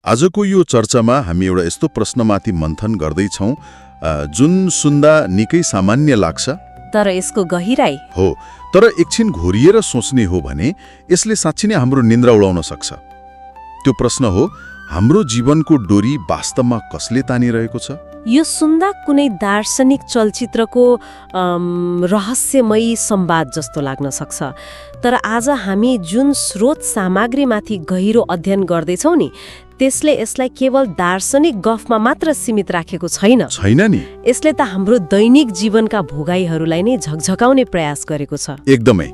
आजको यो चर्चामा हामी एउटा यस्तो प्रश्नमाथि मन्थन गर्दैछौँ जुन सुन्दा निकै सामान्य लाग्छ, तर यसको गहिराई हो तर एकछिन घोरिएर सोच्ने हो भने यसले साँच्चै नै हाम्रो निन्द्रा उडाउन सक्छ। त्यो प्रश्न हो, हाम्रो जीवनको डोरी वास्तवमा कसले तानिरहेको छ? यो सुन्दा कुनै दार्शनिक चलचित्रको रहस्यमयी संवाद जस्तो लाग्न सक्छ, तर आज हामी जुन स्रोत सामग्रीमाथि गहिरो अध्ययन गर्दैछौँ नि, त्यसले यसलाई केवल दार्शनिक गफमा मात्र सीमित राखेको छैन नि। यसले त हाम्रो दैनिक जीवनका भोगाईहरूलाई नै झकझकाउने प्रयास गरेको छ। एकदमै।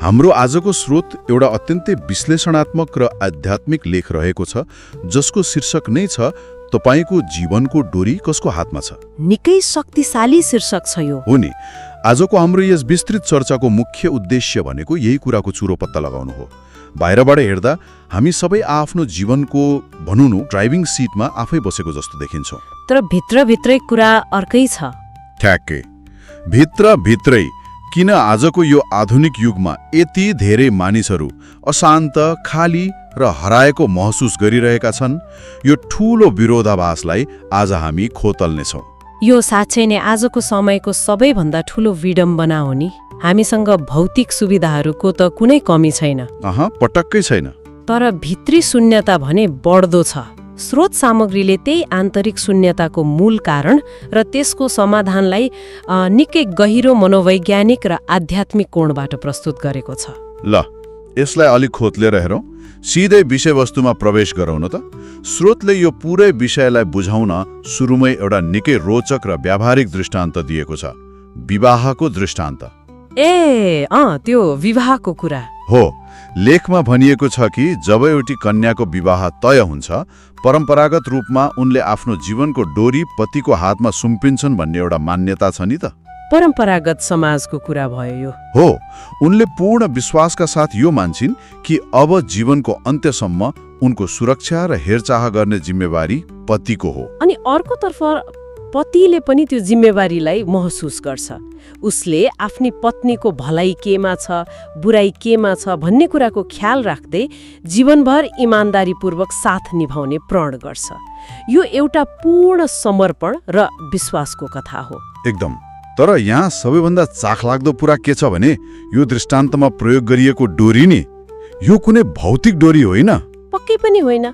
हाम्रो आजको स्रोत एउटा अत्यन्तै विश्लेषणात्मक र आध्यात्मिक लेख रहेको छ, जसको शीर्षक नै छ तपाईको जीवनको डोरी कसको हातमा छ। निकै शक्तिशाली शीर्षक छ यो। हो नि। आजको हाम्रो यस विस्तृत चर्चाको मुख्य उद्देश्य भनेको यही कुराको चुरो पत्ता लगाउनु हो। बाहिरबाट हेर्दा हामी सबै आफ्नो जीवनको भनौँ न ड्राइभिङ सिटमा आफै बसेको जस्तो देखिन्छौँ, तर भित्रभित्रै कुरा अर्कै छ। ठ्याक्कै। भित्रभित्रै किन आजको यो आधुनिक युगमा यति धेरै मानिसहरू अशान्त, खाली र हराएको महसुस गरिरहेका छन्, यो ठूलो विरोधाभासलाई आज हामी खोतल्नेछौँ। यो साँच्चै नै आजको समयको सबैभन्दा ठूलो विडम्बना हो नि। हामीसँग भौतिक सुविधाहरूको त कुनै कमी छैन, पटक्कै छैन, तर भित्री शून्यता भने बढ्दो छ। स्रोत सामग्रीले त्यही आन्तरिक शून्यताको मूल कारण र त्यसको समाधानलाई निकै गहिरो मनोवैज्ञानिक र आध्यात्मिक कोणबाट प्रस्तुत गरेको छ। ल, यसलाई अलिक खोतलेर हेरौँ। सिधै विषयवस्तुमा प्रवेश गरौँ न त। स्रोतले यो पुरै विषयलाई बुझाउन सुरुमै एउटा निकै रोचक र व्यावहारिक दृष्टान्त दिएको छ, विवाहको दृष्टान्त। त्यो विवाहको कुरा हो। लेखमा भनिएको छ कि जब एउटी कन्याको विवाह तय हुन्छ, परम्परागत रूपमा उनले आफ्नो जीवनको डोरी पतिको हातमा सुम्पिन्छन् भन्ने एउटा मान्यता छ नि त। परम्परागत समाजको कुरा भयो यो। हो। उनले पूर्ण विश्वासका साथ यो मान्छन् कि अब जीवनको अन्त्यसम्म उनको सुरक्षा र हेरचाह गर्ने जिम्मेवारी पतिको हो। अनि अर्कोतर्फ पतिले पनि त्यो जिम्मेवारीलाई महसुस गर्छ। उसले आफ्नी पत्नीको भलाइ केमा छ, बुराई केमा छ भन्ने कुराको ख्याल राख्दै जीवनभर इमान्दारीपूर्वक साथ निभाउने प्रण गर्छ। यो एउटा पूर्ण समर्पण र विश्वासको कथा हो। एकदम। तर यहाँ सबैभन्दा चाखलाग्दो कुरा के छ भने यो दृष्टान्तमा प्रयोग गरिएको डोरी नि यो कुनै भौतिक डोरी होइन। पक्कै पनि होइन।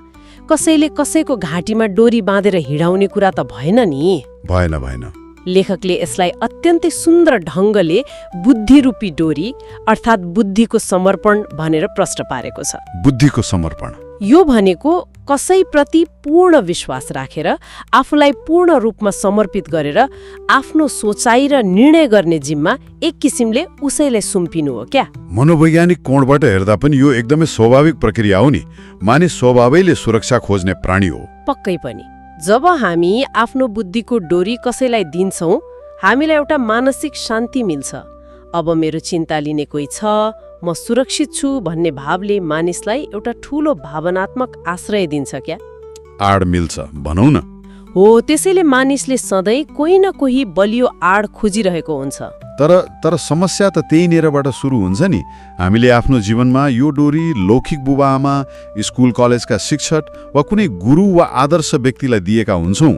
कसैले कसैको घाँटीमा डोरी बाँधेर हिँडाउने कुरा त भएन नि। भएन। लेखकले यसलाई अत्यन्तै सुन्दर ढङ्गले बुद्धिरूपी डोरी अर्थात् बुद्धिको समर्पण भनेर प्रश्न पारेको छ। बुद्धिको समर्पण यो भनेको कसैप्रति पूर्ण विश्वास राखेर आफूलाई पूर्ण रूपमा समर्पित गरेर आफ्नो सोचाइ र निर्णय गर्ने जिम्मा एक किसिमले उसैलाई सुम्पिनु हो क्या। मनोवैज्ञानिक कोणबाट हेर्दा पनि यो एकदमै स्वाभाविक प्रक्रिया हो नि। मानिस स्वभावैले सुरक्षा खोज्ने प्राणी हो। पक्कै पनि। जब हामी आफ्नो बुद्धिको डोरी कसैलाई दिन्छौँ, हामीलाई एउटा मानसिक शान्ति मिल्छ। अब मेरो चिन्ता लिने कोही छ, म सुरक्षित छु भन्ने भावले मानिसलाई एउटा ठूलो भावनात्मक आश्रय दिन्छ क्या। आड मिल्छ भनौँ न। हो। त्यसैले मानिसले सधैँ कोही न कोही बलियो आड खोजिरहेको हुन्छ। तर समस्या त त्यहीँनिरबाट सुरु हुन्छ नि। हामीले आफ्नो जीवनमा यो डोरी लौकिक बुबाआमा, स्कुल कलेजका शिक्षक वा कुनै गुरु वा आदर्श व्यक्तिलाई दिएका हुन्छौँ।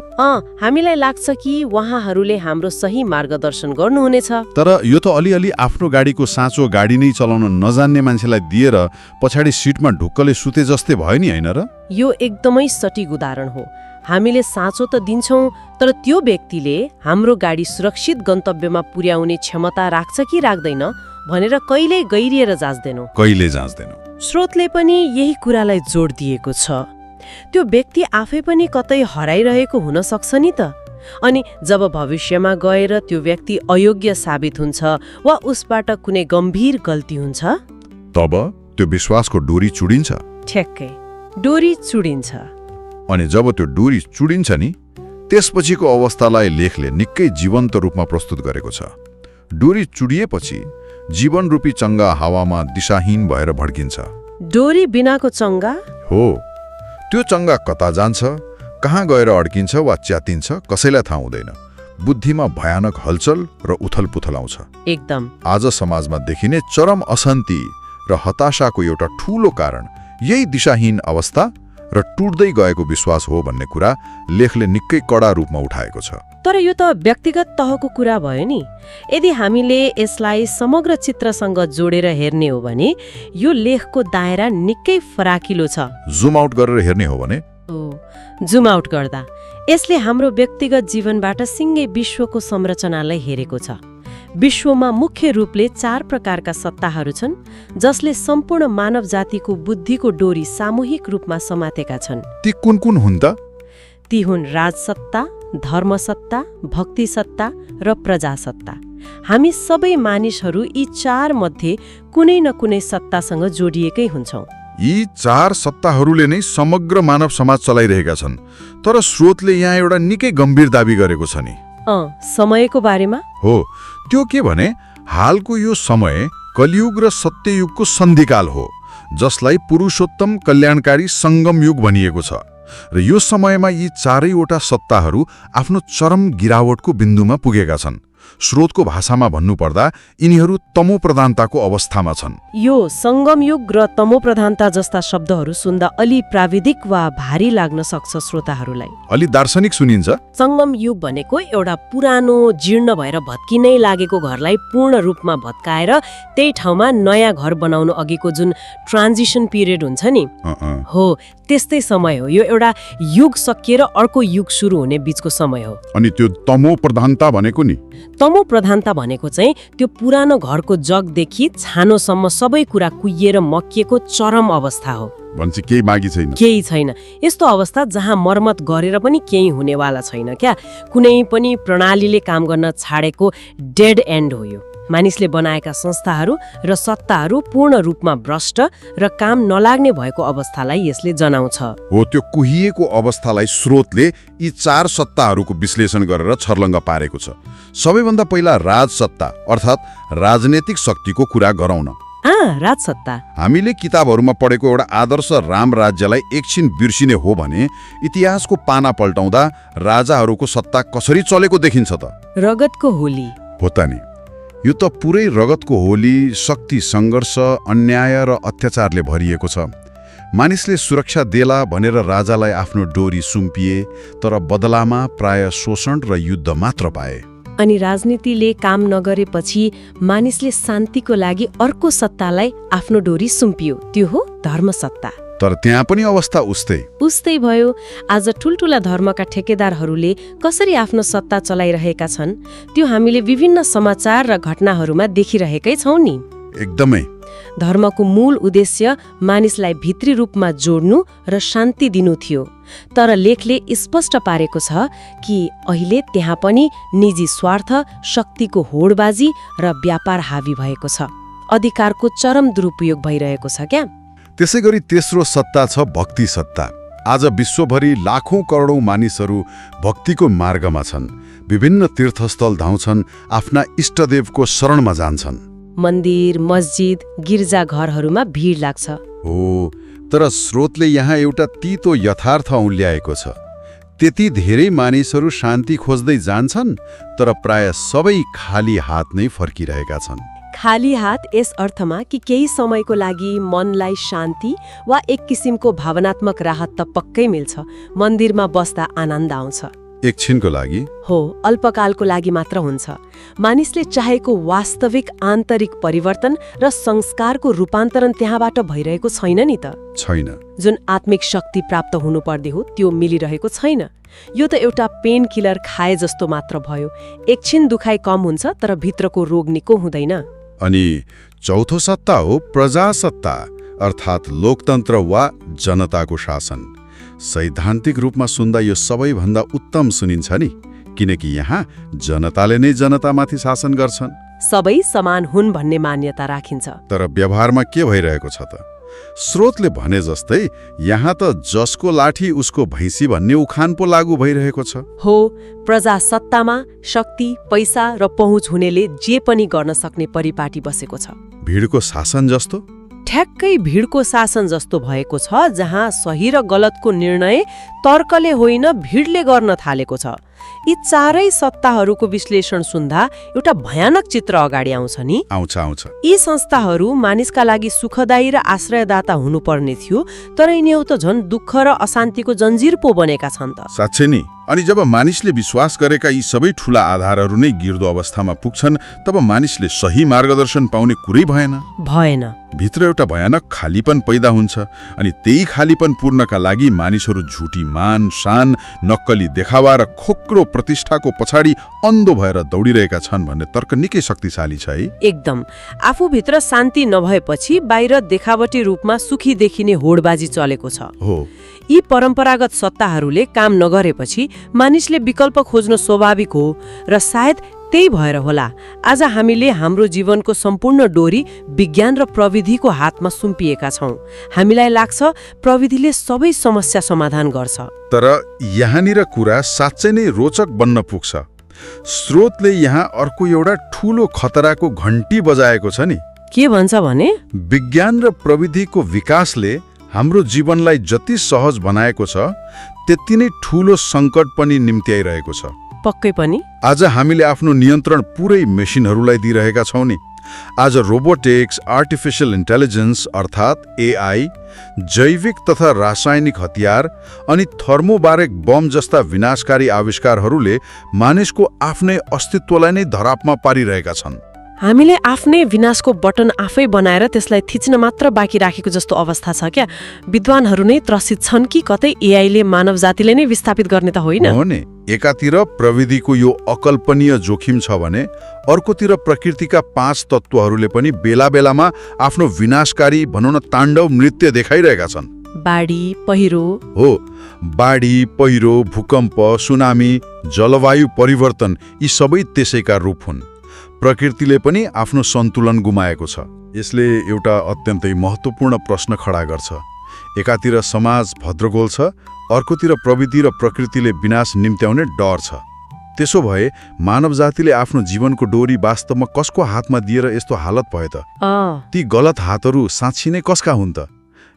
हामीलाई लाग्छ कि उहाँहरूले हाम्रो सही मार्गदर्शन गर्नुहुनेछ। तर यो त अलिअलि आफ्नो गाडीको साँचो गाडी नै चलाउन नजान्ने मान्छेलाई दिएर पछाडि सिटमा ढुक्कले सुते जस्तै भयो नि, होइन र? यो एकदमै सटिक उदाहरण हो। हामीले साँचो त दिन्छौँ, तर त्यो व्यक्तिले हाम्रो गाडी सुरक्षित गन्तव्यमा पुर्याउने क्षमता राख्छ कि राख्दैन भनेर कहिल्यै गहिरिएर जाँच्दैनौँ। स्रोतले पनि यही कुरालाई जोड दिएको छ। त्यो व्यक्ति आफै पनि कतै हराइरहेको हुन सक्छ नि त। अनि जब भविष्यमा गएर त्यो व्यक्ति अयोग्य साबित हुन्छ वा उसबाट कुनै गम्भीर गल्ती हुन्छ, तब त्यो विश्वासको डोरी चुडिन्छ। ठ्याक्कै, डोरी चुडिन्छ। अनि जब त्यो डोरी चुडिन्छ नि, त्यसपछिको अवस्थालाई लेखले निकै जीवन्त रूपमा प्रस्तुत गरेको छ। डोरी चुडिएपछि जीवनरूपी चङ्गा हावामा दिशाहीन भएर भड्किन्छ। डोरी बिनाको चङ्गा? हो। त्यो चङ्गा कता जान्छ, कहाँ गएर अड्किन्छ वा च्यातिन्छ, कसैलाई थाहा हुँदैन। बुद्धिमा भयानक हलचल र उथलपुथल आउँछ। एकदम। आज समाजमा देखिने चरम अशान्ति र हताशाको एउटा ठूलो कारण यही दिशाहीन अवस्था र टुट्दै गएको विश्वास हो भन्ने कुरा लेखले निकै कडा रूपमा उठाएको छ। तर यो त व्यक्तिगत तहको कुरा भयो नि। यदि हामीले यसलाई समग्र चित्रसँग जोडेर हेर्ने हो भने यो लेखको दायरा निकै फराकिलो छ। जुम आउट गरेर हेर्ने हो भने जुम आउट गर्दा यसले हाम्रो व्यक्तिगत जीवनबाट सिङ्गै विश्वको संरचनालाई हेरेको छ। विश्वमा मुख्य रूपले 4 प्रकारका सत्ताहरू छन् जसले सम्पूर्ण मानव जातिको बुद्धिको डोरी सामूहिक रूपमा समातेका छन्। ती कुन कुन हुन् त? ती हुन् राजसत्ता, धर्मसत्ता, भक्तिसत्ता र प्रजासत्ता। हामी सबै मानिसहरू यी 4 मध्ये कुनै न कुनै सत्तासँग जोडिएकै हुन्छौँ। यी 4 सत्ताहरूले नै समग्र मानव समाज चलाइरहेका छन्। तर स्रोतले यहाँ एउटा निकै गम्भीर दाबी गरेको छ नि। समयको बारेमा हो, त्यो के भने हालको यो समय कलियुग र सत्ययुगको सन्धिकाल हो, जसलाई पुरुषोत्तम कल्याणकारी सङ्गम युग भनिएको छ। र यो समयमा यी 4वटा सत्ताहरू आफ्नो चरम गिरावटको बिन्दुमा पुगेका छन्। स्रोतको भाषामा भन्नुपर्दा यिनीहरू तमोप्रधानताको अवस्थामा छन्। यो सङ्गम युग र तमोप्रधानता जस्ता शब्दहरू सुन्दा अलि प्राविधिक वा भारी लाग्न सक्छ श्रोताहरूलाई। अलि दार्शनिक सुनिन्छ। सङ्गम युग भनेको एउटा पुरानो जीर्ण भएर भत्किनै लागेको घरलाई पूर्ण रूपमा भत्काएर त्यही ठाउँमा नयाँ घर बनाउनु अघिको जुन ट्रान्जिसन पिरियड हुन्छ नि, हो त्यस्तै समय हो। यो एउटा युग सकिएर अर्को युग सुरु हुने बीचको समय हो। अनि त्यो तमोप्रधानता भनेको नि? तमोप्रधानता भनेको चाहिँ त्यो पुरानो घरको जगदेखि छानोसम्म सबै कुरा कुहिएर मकिएको चरम अवस्था हो। भन्छ केही बाँकी छैन, केही छैन। यस्तो अवस्था जहाँ मर्मत गरेर पनि केही हुनेवाला छैन क्या। कुनै पनि प्रणालीले काम गर्न छाडेको डेड एन्ड हो यो। मानिसले बनाएका संस्थाहरू र सत्ताहरू पूर्ण रूपमा भ्रष्ट र काम नलाग्ने भएको अवस्थालाई यसले जनाउँछ। हो, त्यो कुहिएको अवस्थालाई स्रोतले यी 4 सत्ताहरूको विश्लेषण गरेर छर्लङ्ग पारेको छ। सबैभन्दा पहिला राजसत्ता अर्थात् राजनैतिक शक्तिको कुरा गरौँ न। राजसत्ता हामीले किताबहरूमा पढेको एउटा आदर्श राम राज्यलाई एकछिन बिर्सिने हो भने इतिहासको पाना पल्टाउँदा राजाहरूको सत्ता कसरी चलेको देखिन्छ त? रगतको होली हो त नि। यो त पुरै रगतको होली, शक्ति सङ्घर्ष, अन्याय र अत्याचारले भरिएको छ। मानिसले सुरक्षा देला भनेर राजालाई आफ्नो डोरी सुम्पिए, तर बदलामा प्राय शोषण र युद्ध मात्र पाए। अनि राजनीतिले काम नगरेपछि मानिसले शान्तिको लागि अर्को सत्तालाई आफ्नो डोरी सुम्पियो। त्यो हो धर्मसत्ता। तर त्यहाँ पनि अवस्था उस्तै भयो। आज ठुल्ठुला धर्मका ठेकेदारहरूले कसरी आफ्नो सत्ता चलाइरहेका छन् त्यो हामीले विभिन्न समाचार र घटनाहरूमा देखिरहेकै छौँ नि। एकदमै। धर्मको मूल उद्देश्य मानिसलाई भित्री रूपमा जोड्नु र शान्ति दिनु थियो। तर लेखले स्पष्ट पारेको छ कि अहिले त्यहाँ पनि निजी स्वार्थ, शक्तिको होडबाजी र व्यापार हावी भएको छ। अधिकारको चरम दुरुपयोग भइरहेको छ क्या। त्यसै गरी तेस्रो सत्ता छ भक्ति सत्ता। आज विश्वभरि लाखौं करोडौं मानिसहरू भक्तिको मार्गमा छन्। विभिन्न तीर्थस्थल धाउँछन्, आफ्ना इष्टदेवको शरणमा जान्छन्। मन्दिर, मस्जिद, गिर्जाघरहरूमा भिड लाग्छ। हो, तर स्रोतले यहाँ एउटा तीतो यथार्थ औल्याएको छ। त्यति धेरै मानिसहरू शान्ति खोज्दै जान्छन्, तर प्राय सबै खाली हात नै फर्किरहेका छन्। खाली हात यस अर्थमा कि केही समयको लागि मनलाई शान्ति वा एक किसिमको भावनात्मक राहत त पक्कै मिल्छ। मन्दिरमा बस्दा आनन्द आउँछ, एकछिनको लागि हो, अल्पकालको लागि मात्र हुन्छ। मानिसले चाहेको वास्तविक आन्तरिक परिवर्तन र संस्कारको रूपान्तरण त्यहाँबाट भइरहेको छैन नि त। छैन। जुन आत्मिक शक्ति प्राप्त हुनुपर्ने हो त्यो मिलिरहेको छैन। यो त एउटा पेन किलर खाए जस्तो मात्र भयो। एकछिन दुखाइ कम हुन्छ, तर भित्रको रोग निको हुँदैन। अनि चौथो सत्ता हो प्रजासत्ता अर्थात् लोकतन्त्र वा जनताको शासन। सैद्धान्तिक रूपमा सुन्दा यो सबैभन्दा उत्तम सुनिन्छ नि, किनकि यहाँ जनताले नै जनतामाथि शासन गर्छन्। सबै समान हुन् भन्ने मान्यता राखिन्छ। तर व्यवहारमा के भइरहेको छ त? स्रोतले भने जस्तै यहाँ त जसको लाठी उसको भैँसी भन्ने उखान पो लागू भइरहेको छ। हो, प्रजासत्तामा शक्ति, पैसा र पहुँच हुनेले जे पनि गर्न सक्ने परिपाटी बसेको छ। भिडको शासन जस्तो? ठ्याक्कै भिडको शासन जस्तो भएको छ, जहाँ सही र गलतको निर्णय तर्कले होइन भिडले गर्न थालेको छ। यी चारै सत्ताहरूको विश्लेषण सुन्दा एउटा भयानक चित्र अगाडि आउँछ नि। आउँछ यी संस्थाहरू मानिसका लागि सुखदायी र आश्रयदाता हुनुपर्ने थियो, तर यिनीहरू त झन् दुःख र अशान्तिको जन्जिर पो बनेका छन् त। साँच्चै नि। अनि जब मानिसले विश्वास गरेका यी सबै ठूला आधारहरू नै गिर्दो अवस्थामा पुग्छन्, तब मानिसले सही मार्गदर्शन पाउने कुरै भएन। भित्र एउटा भयानक खालीपन पैदा हुन्छ, अनि त्यही खालीपन पूर्णका लागि मानिसहरू झुटी मान, शान, नक्कली देखावा र खोक्रो प्रतिष्ठाको पछाडि अन्धो भएर दौडिरहेका छन् भन्ने तर्क निकै शक्तिशाली छ है। एकदम। आफूभित्र शान्ति नभएपछि बाहिर देखावटी रूपमा सुखी देखिने होडबाजी चलेको छ। हो। यी परम्परागत सत्ताहरूले काम नगरेपछि मानिसले विकल्प खोज्न स्वाभाविक हो, र सायद त्यही भएर होला आज हामीले हाम्रो जीवनको सम्पूर्ण डोरी विज्ञान र प्रविधिको हातमा सुम्पिएका छौं। हामीलाई लाग्छ प्रविधिले सबै समस्या समाधान गर्छ। तर यहाँनिर कुरा साँच्चै नै रोचक बन्न पुग्छ। स्रोतले यहाँ अर्को एउटा ठूलो खतराको घण्टी बजाएको छ नि। के भन्छ भने विज्ञान र प्रविधिको विकासले हाम्रो जीवनलाई जति सहज बनाएको छ, त्यति नै ठूलो सङ्कट पनि निम्त्याइरहेको छ। पक्कै पनि। आज हामीले आफ्नो नियन्त्रण पुरै मेसिनहरूलाई दिइरहेका छौं नि। आज रोबोटिक्स, आर्टिफिशियल इन्टेलिजेन्स अर्थात् एआई, जैविक तथा रासायनिक हतियार अनि थर्मोबारेक बम जस्ता विनाशकारी आविष्कारहरूले मानिसको आफ्नै अस्तित्वलाई नै धरापमा पारिरहेका छन्। हामीले आफ्नै विनाशको बटन आफै बनाएर त्यसलाई थिच्न मात्र बाँकी राखेको जस्तो अवस्था छ क्या। विद्वानहरू नै त्रसित छन् कि कतै एआईले मानव जातिलाई नै विस्थापित गर्ने त होइन। हो नि। एकातिर प्रविधिको यो अकल्पनीय जोखिम छ भने अर्कोतिर प्रकृतिका 5 तत्त्वहरूले पनि बेला बेलामा आफ्नो विनाशकारी भनौँ न ताण्डव नृत्य देखाइरहेका छन्। बाढी, पहिरो। हो। बाढी, पहिरो, भूकम्प, सुनामी, जलवायु परिवर्तन यी सबै त्यसैका रूप हुन्। प्रकृतिले पनि आफ्नो सन्तुलन गुमाएको छ। यसले एउटा अत्यन्तै महत्त्वपूर्ण प्रश्न खडा गर्छ। एकातिर समाज भद्रगोल छ, अर्कोतिर प्रविधि र प्रकृतिले विनाश निम्त्याउने डर छ। त्यसो भए मानव जातिले आफ्नो जीवनको डोरी वास्तवमा कसको हातमा दिएर यस्तो हालत भयो त? ती गलत हातहरू साँच्ची नै कसका हुन् त?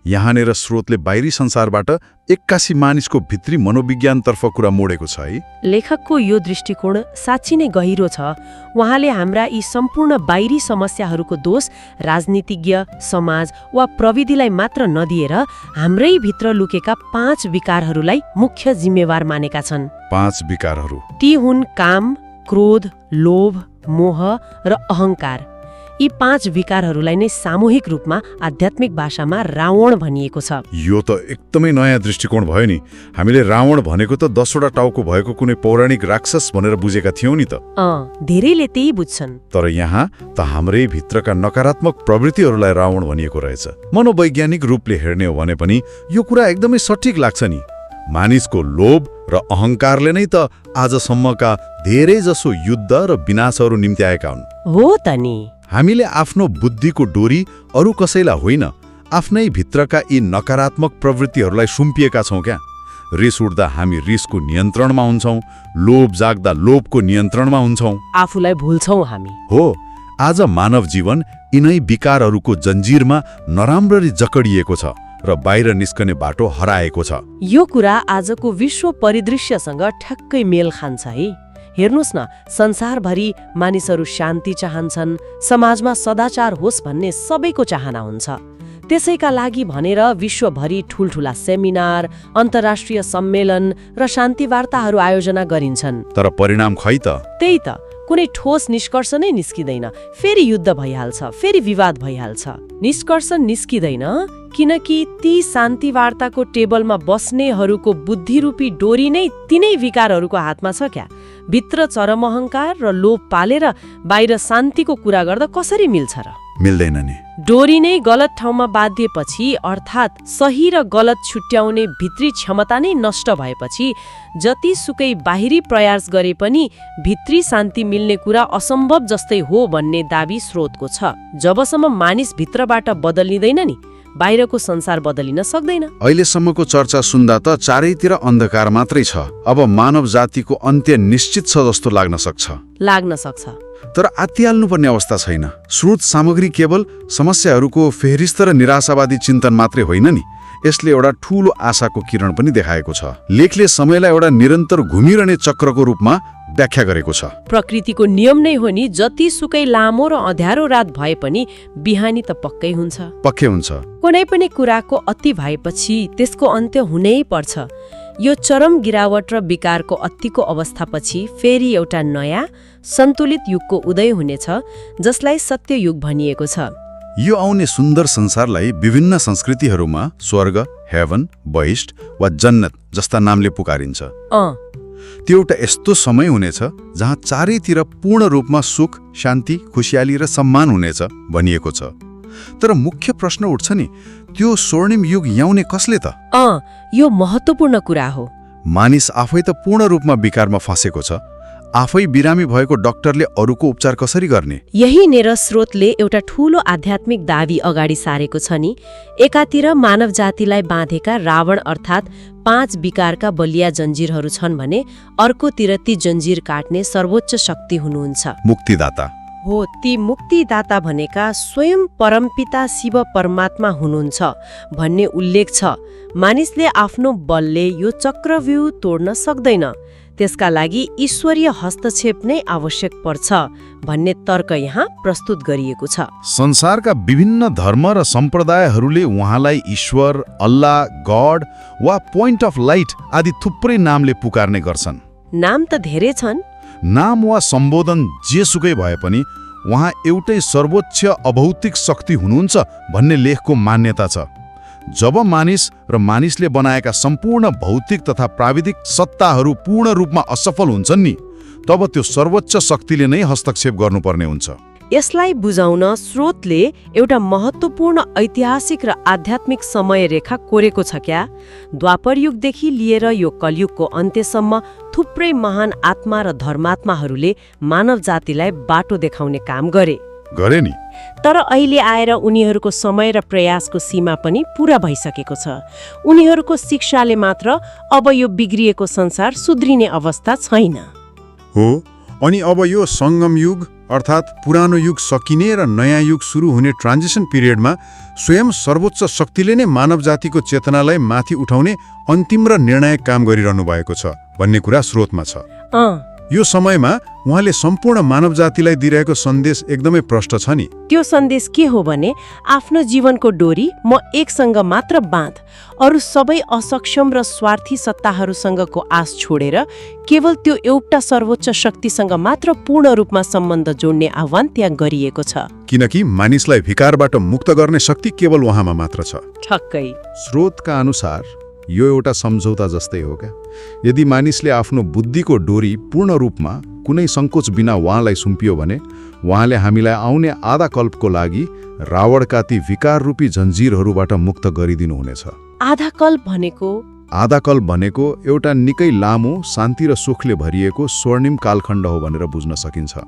यहाँनिर स्रोतले बाहिरी संसारबाट एक्कासी मानिसको भित्री मनोविज्ञानतर्फ कुरा मोडेको छ है। लेखकको यो दृष्टिकोण साँच्ची नै गहिरो छ। उहाँले हाम्रा यी सम्पूर्ण बाहिरी समस्याहरूको दोष राजनीतिज्ञ, समाज वा प्रविधिलाई मात्र नदिएर हाम्रै भित्र लुकेका 5 विकारहरूलाई मुख्य जिम्मेवार मानेका छन्। 5 विकारहरू ती हुन् काम, क्रोध, लोभ, मोह र अहङ्कार। यी 5 विकारहरूलाई नै सामूहिक रूपमा आध्यात्मिक भाषामा रावण भनिएको छ। यो त एकदमै नयाँ दृष्टिकोण भयो नि। हामीले रावण भनेको त 10वटा टाउको भएको कुनै पौराणिक राक्षस भनेर बुझेका थियौं नि त। धेरैले त्यही बुझ्छन्। तर यहाँ त हाम्रै भित्रका नकारात्मक प्रवृत्तिहरूलाई रावण भनिएको रहेछ। मनोवैज्ञानिक रूपले हेर्ने हो भने पनि यो कुरा एकदमै सठिक लाग्छ नि। मानिसको लोभ र अहङ्कारले नै त आजसम्मका धेरै जसो युद्ध र विनाशहरू निम्त्याएका हुन्। हो त नि। हामीले आफ्नो बुद्धिको डोरी अरू कसैलाई होइन, आफ्नै भित्रका यी नकारात्मक प्रवृत्तिहरूलाई सुम्पिएका छौं क्या। रिस उठ्दा हामी रिसको नियन्त्रणमा हुन्छौं, लोभ जाग्दा लोभको नियन्त्रणमा हुन्छौं, आफूलाई भुल्छौं हामी। हो। आज मानव जीवन यिनै विकारहरूको जन्जिरमा नराम्ररी जकडिएको छ र बाहिर निस्कने बाटो हराएको छ। यो कुरा आजको विश्व परिदृश्यसँग ठ्याक्कै मेल खान्छ है। हेर्नुस् न, संसारभरि मानिसहरू शान्ति चाहन्छन्, समाजमा सदाचार होस् भन्ने सबैको चाहना हुन्छ। त्यसैका लागि भनेर विश्वभरि ठूलठूला सेमिनार, अन्तर्राष्ट्रिय सम्मेलन र शान्ति वार्ताहरू आयोजना गरिन्छन्। तर परिणाम खै त? त्यही त, कुनै ठोस निष्कर्ष नै निस्किँदैन। फेरि युद्ध भइहाल्छ, फेरि विवाद भइहाल्छ। निष्कर्ष निस्किँदैन किनकि ती शान्ति वार्ताको टेबलमा बस्नेहरूको बुद्धिरूपी डोरी नै तिनै विकारहरूको हातमा छ क्या। भित्र चरम अहङ्कार र लोभ पालेर बाहिर शान्तिको कुरा गर्दा कसरी मिल्छ र? मिल्दैन नि। डोरी नै गलत ठाउँमा बाँधिएपछि, अर्थात् सही र गलत छुट्याउने भित्री क्षमता नै नष्ट भएपछि जतिसुकै बाहिरी प्रयास गरे पनि भित्री शान्ति मिल्ने कुरा असम्भव जस्तै हो भन्ने दाबी स्रोतको छ। जबसम्म मानिस भित्रबाट बदलिँदैन नि, बाहिरको संसार बदलिन सक्दैन। अहिलेसम्मको चर्चा सुन्दा त चारैतिर अन्धकार मात्रै छ। अब मानव जातिको अन्त्य निश्चित छ जस्तो लाग्न सक्छ। तर आत्तिहाल्नुपर्ने अवस्था छैन। स्रोत सामग्री केवल समस्याहरूको फेरिस्त र निराशावादी चिन्तन मात्रै होइन नि, यसले एउटा ठूलो आशाको किरण पनि देखाएको छ। लेखले समयलाई एउटा निरन्तर घुमिरहने चक्रको रूपमा व्याख्या गरेको छ। प्रकृतिको नियम नै हो नि, जतिसुकै लामो र अँध्यारो रात भए पनि बिहानी त पक्कै हुन्छ। पक्कै हुन्छ। कुनै पनि कुराको अति भएपछि त्यसको अन्त्य हुनै पर्छ। यो चरम गिरावट र विकारको अतिको अवस्थापछि फेरि एउटा नयाँ सन्तुलित युगको उदय हुनेछ, जसलाई सत्ययुग भनिएको छ। यो आउने सुन्दर संसारलाई विभिन्न संस्कृतिहरूमा स्वर्ग, हेवन, बहिष्ट वा जन्नत जस्ता नामले पुकारिन्छ। त्यो एउटा यस्तो समय हुनेछ जहाँ चारैतिर पूर्ण रूपमा सुख, शान्ति, खुसियाली र सम्मान हुनेछ भनिएको छ। तर मुख्य प्रश्न उठ्छ नि, त्यो स्वर्णिम युग ल्याउने कसले त? यो महत्त्वपूर्ण कुरा हो। मानिस आफै त पूर्ण रूपमा विकारमा फँसेको छ। आफै बिरामी भएको डाक्टरले अरूको उपचार कसरी गर्ने? यही नेर स्रोतले एउटा ठूलो आध्यात्मिक दावी अगाडि सारेको छ नि। एकातिर मानव जातिलाई बाँधेका रावण अर्थात् 5 विकारका बलिया जन्जिरहरू छन् भने अर्कोतिर ती जन्जिर काट्ने सर्वोच्च शक्ति हुनुहुन्छ, मुक्तिदाता। हो, ती मुक्तिदाता भनेका स्वयं परमपिता शिव परमात्मा हुनुहुन्छ भन्ने उल्लेख छ। मानिसले आफ्नो बलले यो चक्रव्यूह तोड्न सक्दैन, त्यसका लागि ईश्वरीय हस्तक्षेप नै आवश्यक पर्छ भन्ने तर्क यहाँ प्रस्तुत गरिएको छ। संसारका विभिन्न धर्म र सम्प्रदायहरूले उहाँलाई ईश्वर, अल्लाह, गॉड वा पोइन्ट अफ लाइट आदि थुप्रै नामले पुकार्ने गर्छन्। नाम त धेरै छन्। नाम वा सम्बोधन जेसुकै भए पनि उहाँ एउटै सर्वोच्च अभौतिक शक्ति हुनुहुन्छ भन्ने लेखको मान्यता छ। जब मानिस र मानिसले बनाएका सम्पूर्ण भौतिक तथा प्राविधिक सत्ताहरू पूर्ण रूपमा असफल हुन्छन् नि, तब त्यो सर्वोच्च शक्तिले नै हस्तक्षेप गर्नुपर्ने हुन्छ। यसलाई बुझाउन स्रोतले एउटा महत्त्वपूर्ण ऐतिहासिक र आध्यात्मिक समय रेखा कोरेको छ क्या। द्वापर युगदेखि लिएर यो कलयुगको अन्त्यसम्म थुप्रै महान आत्मा र धर्मात्माहरूले मानव जातिलाई बाटो देखाउने काम गरे नि। तर अहिले आएर उनीहरूको समय र प्रयासको सीमा पनि पूरा भइसकेको छ। उनीहरूको शिक्षाले मात्र अब यो बिग्रिएको संसार सुध्रिने अवस्था छैन। हो, अनि अब यो सङ्गम युग अर्थात् पुरानो युग सकिने र नयाँ युग सुरु हुने ट्रान्जिसन पिरियडमा स्वयं सर्वोच्च शक्तिले नै मानव जातिको चेतनालाई माथि उठाउने अन्तिम र निर्णायक काम गरिरहनु भएको छ भन्ने कुरा स्रोतमा छ। यो समयमा उहाँले सम्पूर्ण मानव जातिलाई दिइरहेको सन्देश एकदमै प्रष्ट छ नि। त्यो सन्देश के हो भने, आफ्नो जीवनको डोरी म एकसँग मात्र बाँध, अरू सबै असक्षम र स्वार्थी सत्ताहरूसँगको आश छोडेर केवल त्यो एउटा सर्वोच्च शक्तिसँग मात्र पूर्ण रूपमा सम्बन्ध जोड्ने आह्वान त्यहाँ गरिएको छ। किनकि मानिसलाई भिकारबाट मुक्त गर्ने शक्ति केवल उहाँमा मात्र छ। ठक्कै। स्रोतका अनुसार यो एउटा सम्झौता जस्तै हो क्या। यदि मानिसले आफ्नो बुद्धिको डोरी पूर्ण रूपमा कुनै सङ्कोच बिना उहाँलाई सुम्पियो भने उहाँले हामीलाई आउने आधा कल्पको लागि रावणका ती विकार रूपी जन्जिरहरूबाट मुक्त गरिदिनुहुनेछ। आधा कल्प भनेको? आधा कल्प भनेको एउटा निकै लामो, शान्ति र सुखले भरिएको स्वर्णिम कालखण्ड हो भनेर बुझ्न सकिन्छ।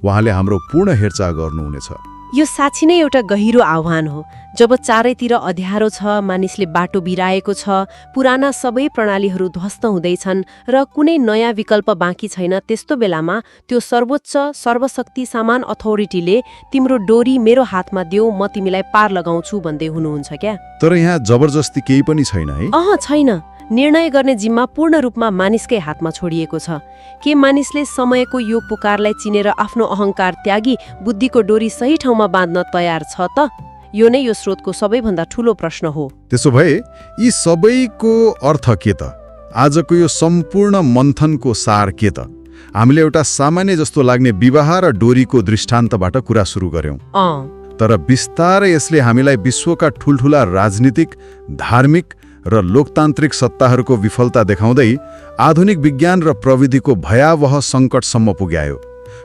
उहाँले हाम्रो पूर्ण हेरचाह गर्नुहुनेछ। यो साँच्चै नै एउटा गहिरो आह्वान हो। जब चारैतिर अँध्यारो छ, मानिसले बाटो बिराएको छ, पुराना सबै प्रणालीहरू ध्वस्त हुँदैछन् र कुनै नयाँ विकल्प बाँकी छैन, त्यस्तो बेलामा त्यो सर्वोच्च सर्वशक्ति समान अथोरिटीले तिम्रो डोरी मेरो हातमा देऊ, म तिमीलाई पार लगाउँछु भन्दै हुनुहुन्छ क्या। तर यहाँ जबरजस्ती केही पनि छैन है? छैन। निर्णय गर्ने जिम्मा पूर्ण रूपमा मानिसकै हातमा छोडिएको छ। के मानिसले समयको यो पुकारलाई चिनेर आफ्नो अहंकार त्यागी बुद्धिको डोरी सही ठाउँमा बाँध्न तयार छ त? यो नै यो स्रोतको सबैभन्दा ठूलो प्रश्न हो। त्यसो भए यी सबैको अर्थ के त? आजको यो सम्पूर्ण मन्थनको सार के त? हामीले एउटा सामान्य जस्तो लाग्ने विवाह र डोरीको दृष्टान्तबाट कुरा सुरु गर्यौं। तर बिस्तारै यसले हामीलाई विश्वका ठूल्ठूला राजनीतिक, धार्मिक र लोकतान्त्रिक सत्ताहरूको विफलता देखाउँदै आधुनिक विज्ञान र प्रविधिको भयावह सङ्कटसम्म पुग्यायो।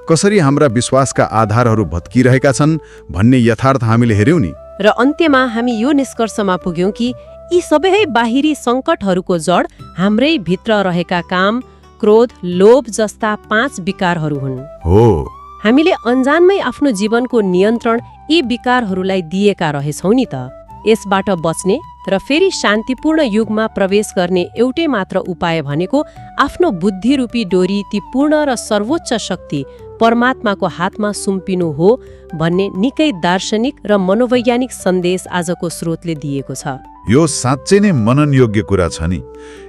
कसरी हाम्रा विश्वासका आधारहरू भत्किरहेका छन् भन्ने यथार्थ हामीले हेर्यौं नि। र अन्त्यमा हामी यो निष्कर्षमा पुग्यौं कि यी सबै बाहिरी सङ्कटहरूको जड हाम्रै भित्र रहेका काम, क्रोध, लोभ जस्ता 5 विकारहरू हुन्। हो, हामीले अन्जानमै आफ्नो जीवनको नियन्त्रण यी विकारहरूलाई दिएका रहेछौं नि त। यसबाट बच्ने र फेरि शान्तिपूर्ण युगमा प्रवेश गर्ने एउटै मात्र उपाय भनेको आफ्नो बुद्धिरूपी डोरी ती पूर्ण र सर्वोच्च शक्ति परमात्माको हातमा सुम्पिनु हो भन्ने निकै दार्शनिक र मनोवैज्ञानिक सन्देश आजको स्रोतले दिएको छ। यो साँच्चै नै मननयोग्य कुरा छ नि।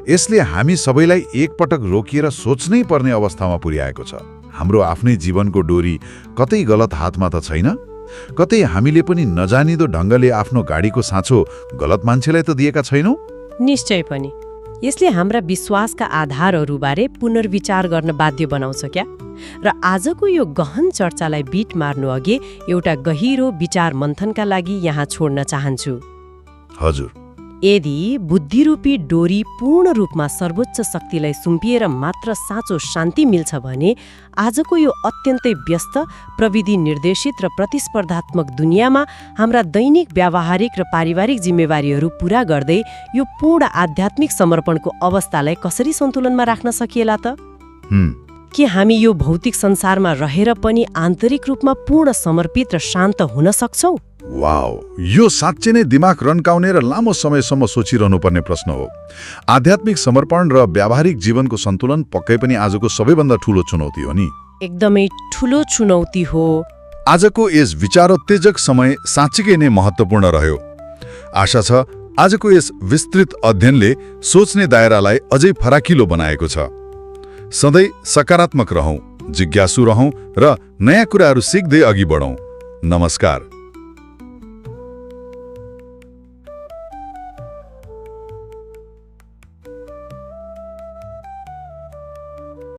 यसले हामी सबैलाई एकपटक रोकिएर सोच्नै पर्ने अवस्थामा पुर्याएको छ। हाम्रो आफ्नै जीवनको डोरी कतै गलत हातमा त छैन? कतै हामीले पनि नजानिदो ढङ्गले आफ्नो गाडीको साँचो गलत मान्छेलाई त दिएका छैनौँ? निश्चय पनि। यसले हाम्रा विश्वासका आधारहरूबारे पुनर्विचार गर्न बाध्य बनाउँछ क्या? र आजको यो गहन चर्चालाई बिट मार्नु अघि एउटा गहिरो विचार मन्थनका लागि यहाँ छोड्न चाहन्छु। हजुर। यदि बुद्धिरूपी डोरी पूर्ण रूपमा सर्वोच्च शक्तिलाई सुम्पिएर मात्र साँचो शान्ति मिल्छ भने आजको यो अत्यन्तै व्यस्त, प्रविधि निर्देशित र प्रतिस्पर्धात्मक दुनियाँमा हाम्रा दैनिक व्यावहारिक र पारिवारिक जिम्मेवारीहरू पूरा गर्दै यो पूर्ण आध्यात्मिक समर्पणको अवस्थालाई कसरी सन्तुलनमा राख्न सकिएला त? के हामी यो भौतिक संसारमा रहेर पनि आन्तरिक रूपमा पूर्ण समर्पित र शान्त हुन सक्छौँ? वाउ, यो साँच्चै नै दिमाग रन्काउने र लामो समयसम्म सोचिरहनु पर्ने प्रश्न हो। आध्यात्मिक समर्पण र व्यावहारिक जीवनको सन्तुलन पक्कै पनि आजको सबैभन्दा ठूलो चुनौती हो नि। एकदमै ठूलो चुनौती हो। आजको यस विचारोत्तेजक समय साँच्चीकै नै महत्त्वपूर्ण रह्यो। आशा छ आजको यस विस्तृत अध्ययनले सोच्ने दायरालाई अझै फराकिलो बनाएको छ। सधैँ सकारात्मक रहौं, जिज्ञासु रहौं र नयाँ कुराहरू सिक्दै अघि बढौं। नमस्कार।